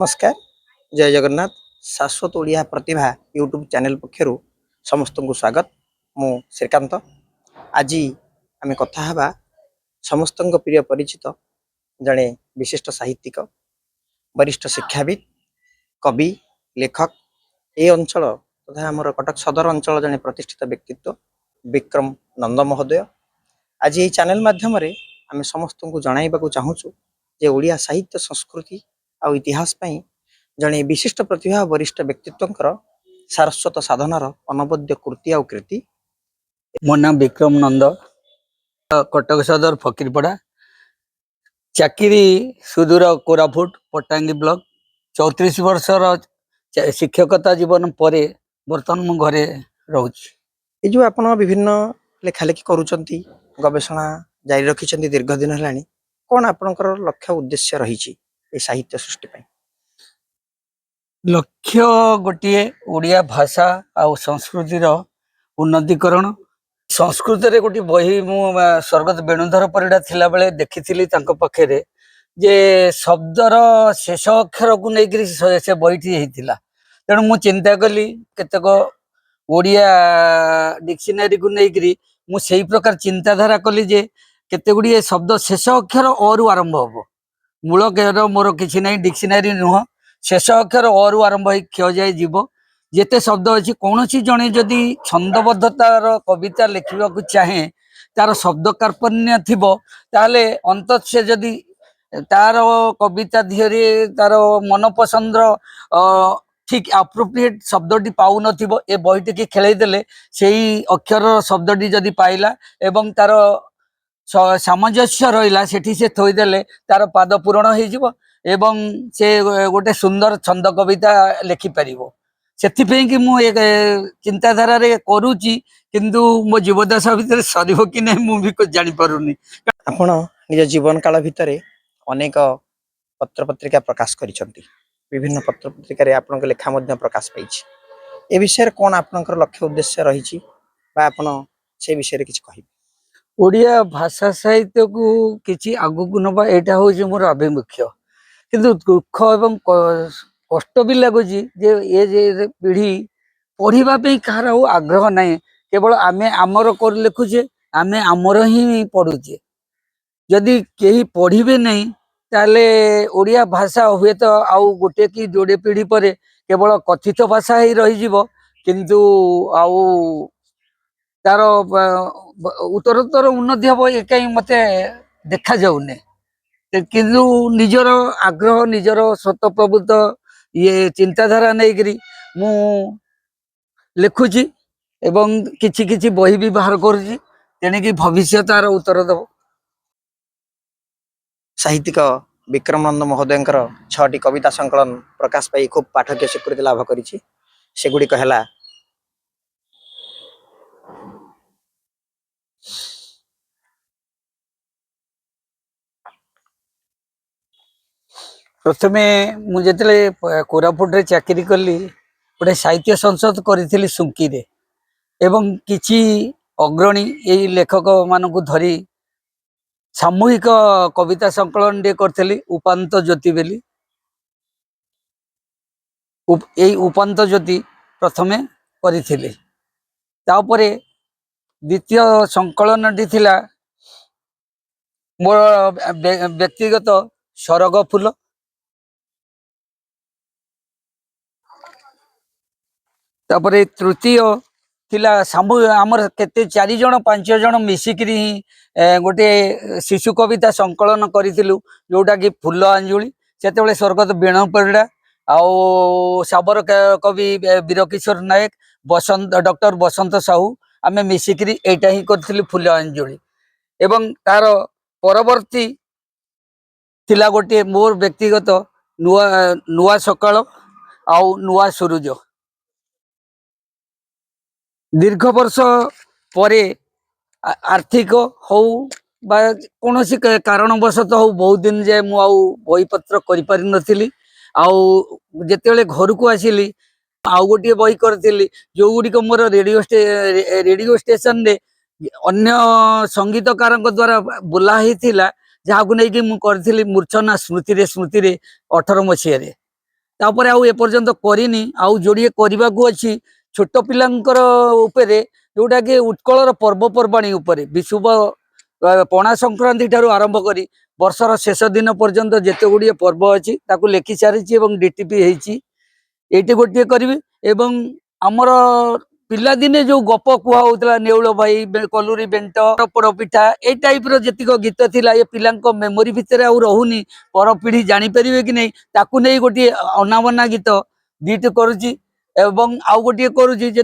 नमस्कार जय जगन्नाथ शाश्वत ओडिया प्रतिभा यूट्यूब चैनल पक्षर समस्त को स्वागत मु श्रीकांत आज आम कथा हवा समस्त प्रिय परिचित जड़े विशिष्ट साहित्यिक वरिष्ठ शिक्षाविद कवि लेखक ए अंचल तथा आमर कटक सदर अंचल जड़े प्रतिष्ठित व्यक्तित्व विक्रम नंद महोदय आज ये चैनल माध्यम आम समस्त को जनइबा चाहूँ जे ओडिया साहित्य संस्कृति आ इतिहास जड़े विशिष्ट प्रतिभा वरिष्ठ व्यक्तित्व सारस्वत साधनार अनबद्य कृति आ कृति। मो नाम विक्रम नंद कटक सदर फकीरपड़ा चाकरी सुदूर कोरापुट पट्टांगी ब्लॉक 34 वर्षर शिक्षकता जीवन पर बर्तमान मु घरे रोचे। जो आप विभिन्न लेखालेखी करुँच गवेषणा जारी रखिंट दीर्घ दिन है कौन आपणकर लक्ष्य उद्देश्य रही साहित्य सृष्टि पाई? लक्ष्य गोटे ओडिया भाषा आ संस्कृतिर उन्नतिकरण संस्कृत रे गोटे बही मु स्वर्गत वेणुधर परिडा थिला बेले देखिथिली तांको पखेरे जे शब्दर शेष अक्षर को लेकर से बहीटी होता तेणु मु चिंता कली केतक ओडिया डिक्शनरी को लेकर मुझे प्रकार चिंताधारा कली जे केते गुड़िए शब्द शेष अक्षर अरु आरंभ हम मूल मोर किसी ना डिक्शनरी नुह शेष अक्षर अरु आरंभ हो क्षय जाए जीव जेते शब्द अच्छी कौन जड़े जदि छंदबद्धतार कविता लिखा चाहे तार शब्द कार्पण्य थिबो ताले अंत से जदि तार कविता धिहरे तार मन पसंद ठीक एप्रोप्रिएट शब्दटी पाऊ नथिबो ए बहीटी की खेलैदेले सेही अक्षर शब्दटी जदि पाइला एवं तार सामंजस्य रहिला सेठी से थोईदेले तार पाद पूरण हो जिवो एवं से गोटे सुंदर छंद कविता लिखि परिबो सेथिपई कि मु एक चिंताधारा रे करूची किंतु मो जीवदशा भितर सरीबो कि नै मु भी जानि पारुनी। आपण निज जीवन काल भितर अनेक पत्र पत्रिका प्रकाश करिसंती विभिन्न पत्र पत्रिका आपन लेखा प्रकाश पाई ए विषय कौन आपनकर लक्ष्य उद्देश्य रही बा आपण से विषय किछि कहि? ओडिया भाषा साहित्य को किछि आगु को नबा एटा होछि मोर अभिमुख्य किंतु दुख एवं कष्ट भी लगुच जे ये जे पीढ़ी पढ़ा कहार आग्रह ना केवल आमे आमर कर लिखुचे आमे आमर ही पढ़ुचे जदि कहीं पढ़े नहीं ताले ओडिया भाषा हुए तो आउ गोटे कि जोड़े पीढ़ी पर केवल कथित भाषा ही रही किंतु आउ तार उत्तरोत्तर उन्नति हम ये कहीं मत देखा जाऊने किंतु निजर आग्रह निजर स्वतःप्रवृत्त ये चिंताधारा नहीं मु लिखुची एवं किछि किछि बही भी बाहर करुची तेणिकी भविष्य तार उत्तर दब। साहित्यिक विक्रमानंद महोदय 6टी कविता संकलन प्रकाश पाई खूब पाठकीय स्वीकृति लाभ करिछि सेगुड़िक है प्रथमे मुझे कोरापुट रे चाकरी कली गोटे साहित्य संसद करी सुंकी रे एवं किछि अग्रणी यही लेखक मानक धरी सामूहिक कविता संकलन टे करी उपांत ज्योति बेली यही उपांत ज्योति प्रथमे करी तापरे द्वितीय संकलन टी थिला मोर व्यक्तिगत सरग फूल तापरे तृतीय थिला आमर केते 4 जण 5 जण मिसिकरी गोटे शिशु कविता संकलन करिथिलु जोटा कि फूल अंजुली सेतेबेले स्वर्गत बेणु परिडा आउ साबर कवि वीरकिशोर नायक बसंत डॉक्टर बसंत साहू आमे मिसिकरी एटा ही करथिलु फूल अंजुली एवं तार परवर्ती थिला गोटे मोर व्यक्तिगत नुआ नुआ सकाळ आउ नुआ सूरज दीर्घ वर्ष परे आर्थिक हो कौन कारणवशत हो बहुत दिन जाए मु बही पत्र करी जिते घर को आसिली आउ गोटे बही करी जो गुड़िक मोर रेडियो स्टेशन रे अन्य संगीतकार द्वारा बोला होता जहाँ को लेकिन मुझे मूर्छना स्मृति रे 18 मसीह तापर आउ एपर्यंत करिनी आउ जोड़िए करबाकू अछि छोट पिलांकर उपरे जोटा कि उत्कलर पर्वपर्वाणी उपरे विशुभ पणा संक्रांति ठारू आरंभ करी वर्षर शेष दिन पर्यंत जेते गुड़िए पर्व अच्छी ताकू लेखि सारी और डीटीपी होती ये गोटे करी एवं आमर पिलादिने जो गप कुहा होता नेउल भाई कलुरी बेंट पोड़ पिठा ए टाइप रतिक गीत थिला ये पिला मेमोरी भितर आउ रहुनी पर पीढ़ी जानीपर कि नहीं ताकू नहीं गोटे अनाबना गीत दीट करुच्ची एवं आउ गोटे करुच्ची जी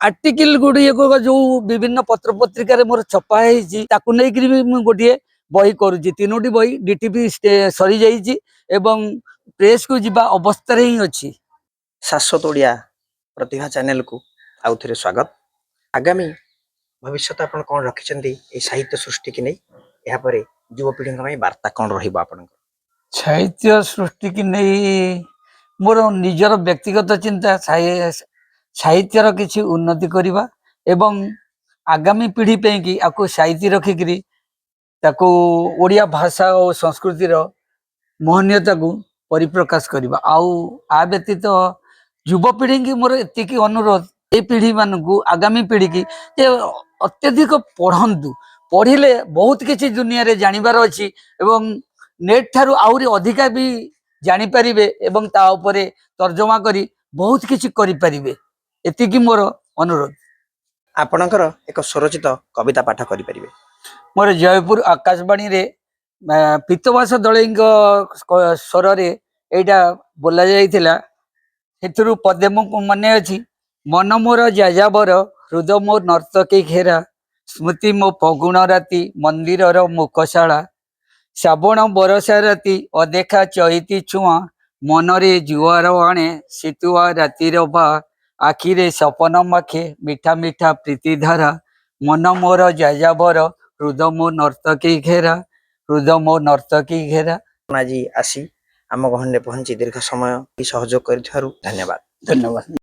आर्टिकल गुड़िए जो विभिन्न पत्र पत्रिका मोर छपा है गोटे बही करुच्ची तीनोटी बही डीटीपी सरी जाइए एवं प्रेस को जीवा अवस्था ही अच्छी शाश्वत ओडिया प्रतिभा चैनल को आउ थे स्वागत। आगामी भविष्य आप कौन रखिंट साहित्य सृष्टि की नहीं यापर युवपीढ़ी वार्ता कौन रहा साहित्य सृष्टि की नहीं मोर निजर व्यक्तिगत चिंता साहित्यर किसी उन्नति करवा एवं आगामी पीढ़ी पे कि आपको साहित्य रखिकी ताको ओडिया भाषा और संस्कृतिर महनीयता को परिप्रकाश करवा आउ आ व्यतीत युवपीढ़ी की मोर एतिकी अनुरोध ये पीढ़ी मानू आगामी पीढ़ी की अत्यधिक पढ़ंतु पढ़िले बहुत किसी दुनिया रे जानिबार अछि एवं नेट ठारू आउरी अधिका भी जानिपारिबे एवं ता उपरे तर्जमा करी बहुत किसी करि परिबे एतिकी मोर अनुरोध। आपणकर एक स्वरचित कविता पाठ करि परिबे मोर जयपुर आकाशवाणी रे पीतवास दलई स्वर रे एटा बोला जाइथिला हेतुरु पदे मो मने अछि मन मोर जाजाबर हृदय मो नर्तकी घेरा स्मृति मो फगुण राति मंदिर मुखशाला श्रावण बरसा राति अदेखा चैती छुआ मनरे जुआर आणे शीतुआ रातिर बा आखिरे सपन माखे मिठा मिठा प्रीति धारा मन मोर जाजाबर हृदय मो नर्तकी घेरा हृदय मो नर्तकी घेरा। आज आसी आम गहन पहुंची दीर्घ समय सहयोग कर धन्यवाद। धन्यवाद।